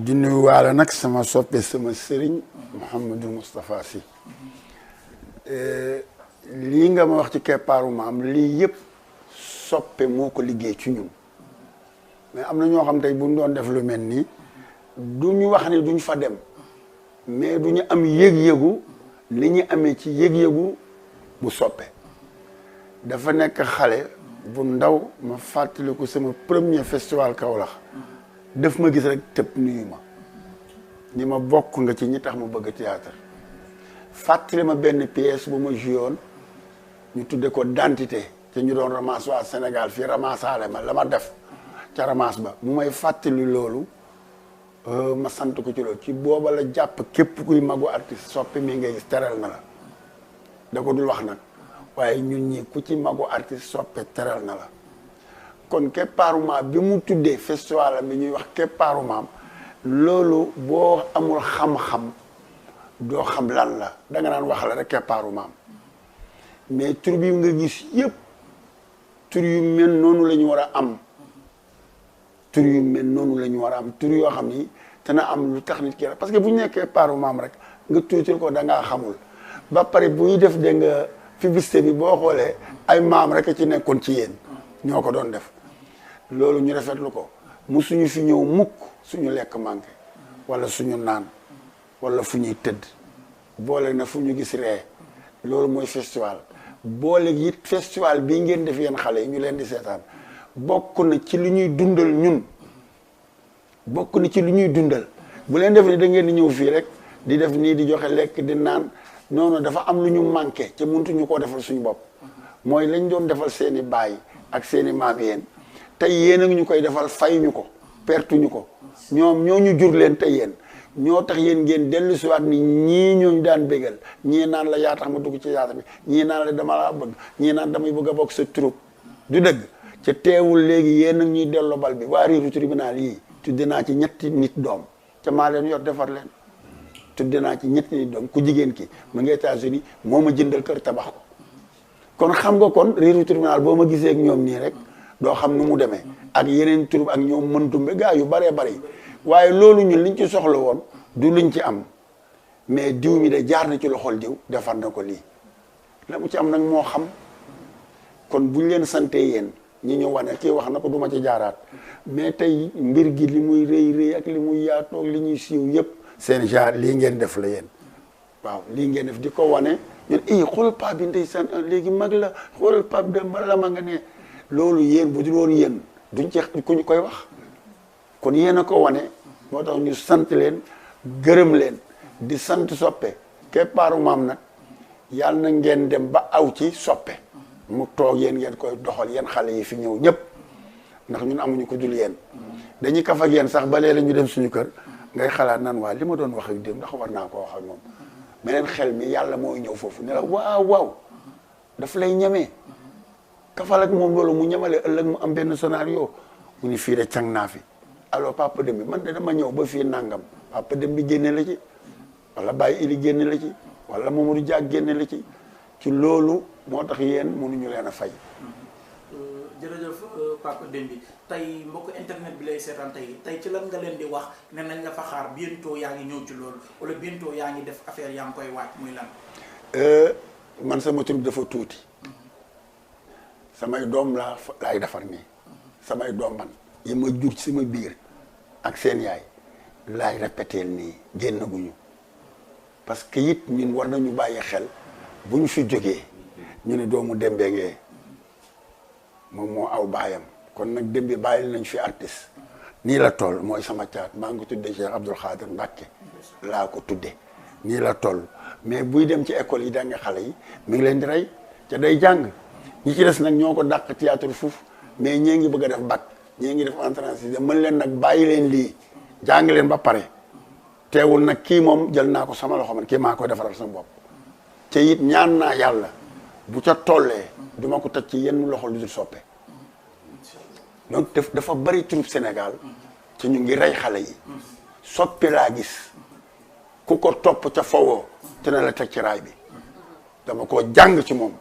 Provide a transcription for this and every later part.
di nuyuwaale nag sama soppe sama sëriñ Mouhamadou Moustapha Sy lii nga ma wax ci keppaaru maam lii yëpp soppe moo ko liggéey ci ñun mais am na ñoo xam tey bu ñu doon def lu mel nii du ñu wax ni duñ fa dem mais du ñu am yëg-yëgu li ñu amee ci yëg-yëgu bu soppe dafa nekk xale bu ndaw ma fàttaliku sama premier festival Kaolack def ma gis rek tëb nuyu ma ni ma bokk nga ci ñi tax ma bëgg théâtre fàttali ma benn pièce bu ma joué woon ñu tudde ko Dentité te ñu doon ramasse waa Sénégal fii ramassaale ma la ma def ca ramasse ba mu may fàttali loolu ma sant ko ci loolu ci booba la jàpp képp kuy magu artiste soppi mi ngay gis teral na la da ko dul wax nag waaye ñun ñi ku ci magu artiste soppe teral na la kon keppaaru maam bi mu tuddee festival bi ñuy wax keppaaru maam loolu boo amul xam-xam doo xam lan la da nga naan wax la rek keppaaru maam mais tur bi nga gis yëpp tur yu mel noonu la ñu war a am tur yu mel noonu la ñu war a am tur yoo xam ni dana am lu tax nit ki parce que bu ñu nekkee keppaaru maam rek nga tuutil ko da ngaa xamul ba pare bu ñu def dégg nga publicité bi boo xoolee ay maam rek a ci nekkoon ci yéen ñoo ko doon def loolu ñu rafetlu ko mu suñu fi ñëw mukk suñu lekk manqué wala suñu naan wala fu ñuy tëdd boole na fu ñu gis ree loolu mooy festival boole it festival bii ngeen def yéen xale yi ñu leen di seetaan bokk na ci lu ñuy dundal ñun bokk na ci lu ñuy dundal bu leen def ni da ngeen di ñëw fii rek di def nii di joxe lekk di naan noonu dafa am lu ñu manqué ca mëntuñu koo defal suñu bopp mooy lañ doon defal seeni baay ak seeni maam yéen tey yéen a ngi ñu koy defal fayuñu ko pertuñu ko ñoom ñoo ñu jur leen tey yéen ñoo tax yéen ngeen dellu siwaat ni ñii ñooñu daan bégal ñii naan la yaa tax ma dugg ci yaata bi ñii naan la dama laa bëgg ñii naan damay bëgg a bokk sa troupe du dëgg ca teewul léegi yéen a ñuy delloo bal bi waa riiru tribunal yii tudde naa ci ñetti nit doom ca maa leen yor defar leen tudde naa ci ñetti nit doom ku jigéen ki mu ngi États-Unis moo ma jëndal kër tabax ko kon xam nga kon riiru tribunal boo ma gisee ak ñoom nii rek doo xam nu mu demee ak yeneen troupe ak ñoom mëntumbe gaa yu baree bari waaye loolu ñun liñ ci soxla woon du luñ ci am mais diw mi de jaar na ci loxol diw defar na ko lii la mu ci am nag moo xam kon buñ leen santee yéen ñi ñu wane kii wax na ko duma ci jaaraat mais tey mbir gi li muy rëy rëy ak li muy yaatoog li ñuy siiw yëpp seen genre lii ngeen def la yéen waaw lii ngeen def di ko wane ñun xoolal paa bi ndeysaan léegi mag la xoolal paa bi de la ma nga ne loolu yéen bu dul woon yéen duñ ci ku ñu koy wax kon yéen a ko wane moo tax ñu sant leen gërëm leen di sant soppe keppaaru maam nag yàlla na ngeen dem ba aw ci soppe mu toog yéen ngeen koy doxal yéen xale yi fi ñëw ñëpp ndax ñun amuñu ko dul yéen dañuy kaf ak yéen sax ba léeg-léeg ñu dem suñu kër ngay xalaat naan waa li ma doon wax ak dem ndax war naa ko wax ak moom meneen xel mi yàlla mooy ñëw foofu ne la waaw waaw daf lay ñemee kafal ak moom loolu mu ñemale ëllëg mu am benn scénario mu ni fii de càng naa fi alors papa dem bi man de dama ñëw ba fii nangam papa dem bi génne la ci wala Baye Ili génne la ci wala Mamadou Diak génne la ci loolu moo tax yéen mënuñu leen a fay. jërëjëf papa Demby tey mbokk internet bi lay seetaan tey ci lan nga leen di wax ne nañ la fa xaar bientôt yaa ngi ñëw ci loolu wala bientôt yaa ngi def affaire yaa ngi koy waaj muy lan. man sama troupe dafa tuuti samay doom laay defar nii samay doom man yi ma jur ci sama biir ak seen yaay laay répéteel nii génnaguñu parce que it ñun war nañu bàyyi xel bu ñu fi jógee ñu ne doomu Dembe ngee moom moo aw baayam kon nag Dembe bàyyil nañ fi artiste nii la toll mooy sama caat maa ngi ko tudde Cheikh Abdoul Khadir Mbacke laa ko tudde nii la toll mais buy dem ci école yi danga xale yi mi ngi leen di rey ca day jàng ñi ci des nag ñoo ko dàq théâtre fuuf mais ñee ngi bëgg a def bac ñee ngi def entrée en sixième mën leen nag bàyyi leen lii jàng leen ba pare teewul nag kii moom jël naa ko sama loxo man kii maa koy defaral sama bopp te it ñaan naa yàlla bu ca tollee duma ko teg ci yenn loxo lu dul soppe donc dafa bari troupe Sénégal ci ñu ngi rey xale yi soppe laa gis ku ko topp ca fawoo te na la teg ci raay bi dama ko jàng ci moom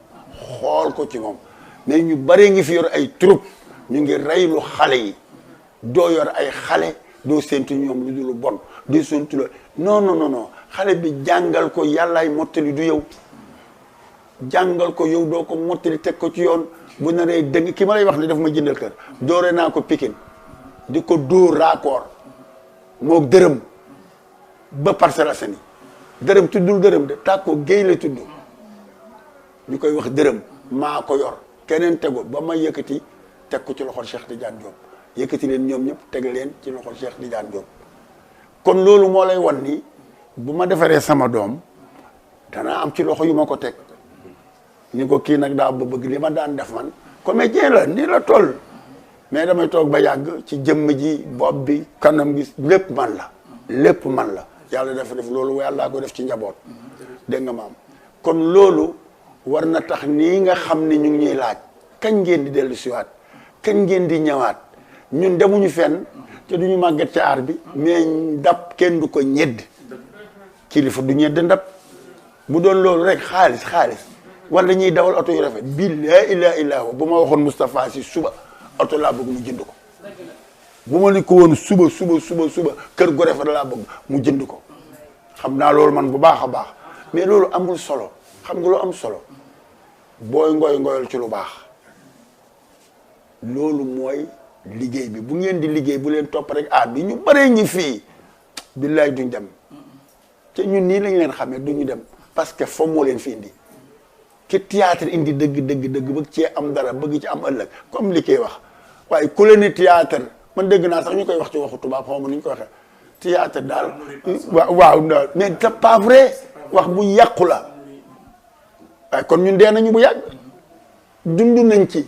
xool ko ci moom mais ñu bari ngi fi yor ay troupe ñu ngi reylu xale yi doo yor ay xale doo séntu ñoom lu dul bon doo séntu la non xale bi jàngal ko yàllaay mottali du yow jàngal ko yow doo ko mottali teg ko ci yoon bu naree dëgg ki ma lay wax ne daf ma jëndal kër doore naa ko Pikine di ko dóor raccord moo dërëm ba Parcelles Assainies dërëm tuddul dërëm de tàkkoo géey la tudd ñu koy wax dërëm maa ko yor keneen tegul ba ma yëkkati teg ko ci loxol Cheikh Tidiane Diop yëkkati leen ñoom ñëpp teg leen ci loxol Cheikh Tidiane Diop kon loolu moo lay wan ni bu ma defaree sama doom danaa am ci loxo yu ma ko teg ni ko kii nag daa ba bëgg li ma daan def man comédien la nii la toll mais damay toog ba yàgg ci jëmm ji bopp bi kanam gi lépp man la yàlla dafa def loolu yàllaa ko def ci njaboot dégg nga maam kon loolu war na tax nii nga xam ne ñu ngi ñuy laaj kañ ngeen di dellu siwaat kañ ngeen di ñëwaat ñun demuñu fenn te duñu màgget ci aar bi mais ndab kenn du ko ñedd kilifa du ñedd ndab bu doon loolu rek xaalis wala ñuy dawal oto yu rafet bii laa ilaaha illa huwa bu ma waxoon Moustapha Sy suba oto laa bëgg mu jënd ko bu ma ni ko woon suba kër gu rafet laa bëgg mu jënd ko xam naa loolu man bu baax a baax mais loolu amul solo xam nga lu am solo booy ngoyal ci lu baax loolu mooy liggéey bi bu ngeen di liggéey bu leen topp rek bi ñu baree ñi fii billaay duñ dem te ñun nii lañ leen xamee duñu dem parce que fo moo leen fi indi ki théâtre indi dëgg bëgg cee am dara bëgg ci am ëllëg comme li koy wax waaye ku leen ni théâtre man dégg naa sax ñu koy wax ci waxu tubaab xaw ma nu ñu ko waxee théâtre daal waaw mais c'est pas vrai wax bu yàqu la waaye kon ñun dee nañu bu yàgg dund nañ ci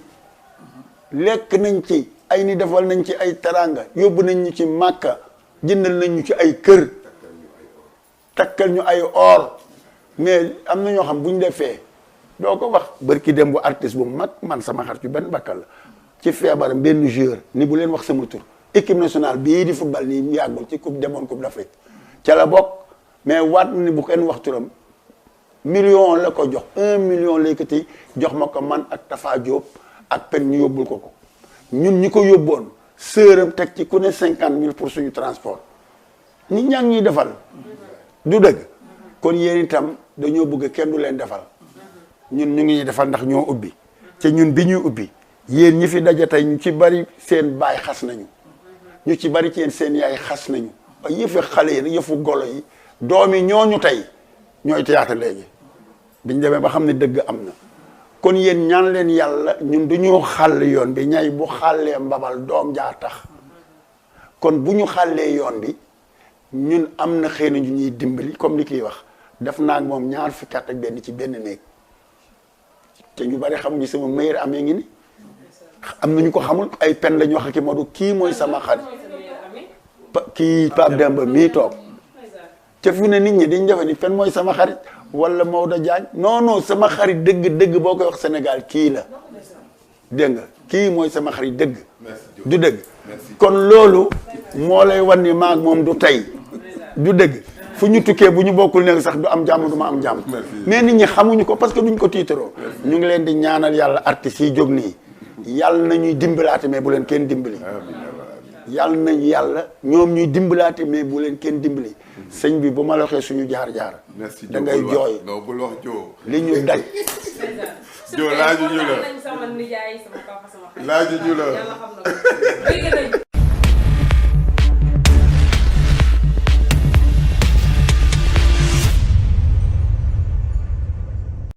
lekk nañ ci ay ni defal nañ ci ay teranga yóbbu nañ ñu ci màkka jëndal nañ ñu ci ay kër takkal ñu ay or mais am na ñoo xam bu ñu defee doo ko wax barki dem bu artiste bu mag man sama xarit yu benn bakkal la ci feebaram benn joueur ni bu leen wax sama tur équipe nationale bii di football nii yàggul ci coupe demoon coupe d'Afrique ca la bokk mais waat ni bu kenn wax turam million la ko jox 1 million lékkati jox ma ko man ak Tafa Diop ak pen ñu yóbbul ko ñun ñi ko yóbboon sëram teg ci ku ne 50 000 pour suñu transport nit ñaa ngi ñuy defal du dëgg kon yéen itam dañoo bëgg kenn du leen defal ñun ñu ngi ñuy defal ndax ñoo ubbi te ñun bi ñuy ubbi yéen ñi fi daje tey ñu ci bari seen baay xas nañu ñu ci bari ci yéen seen yaay xas nañu yëfu xale yi yëfu golo yi doomi ñooñu tey ñooy théâtre léegi biñ demee ba xam ne dëgg am na kon yéen ñaan leen yàlla ñun du ñu xàll yoon bi ñay bu xàllee mbabal doom jaa tax kon bu ñu xàllee yoon bi ñun am na xëy na ñu ñuy dimbali comme li kiy wax def naa ak moom 20 at ak benn ci benn néeg te ñu bari xamuñu sama meilleur amee ngi ni am na ñu ko xamul ay pen la ñu wax ki Modou kii mooy sama xarit kii Pape Demba mii toog te fi ne nit ñi dañ defe ni pen mooy sama xarit wala Maodo Diagne non sama xarit dëgg boo koy wax Sénégal kii la dégg nga kii mooy sama xarit dëgg du dëgg kon loolu moo lay wan ni maag moom du tey du dëgg fu ñu tukkee bu ñu bokkul nekk sax du am jàmm du ma am jàmm mais nit ñi xamuñu ko parce que duñ ko tiitaroo ñu ngi leen di ñaanal yàlla artistes yi jóg nii yàlla na ñuy dimbalaate mais bu leen kenn dimbali yàlla nañ yàlla ñoom ñuy dimbalaate mais bu leen kenn dimbali sëñ bi bu ma la waxee suñu jaar-jaar da ngay jooy bul wax joo li ñu daj joo laaju ñu la laaju ñu la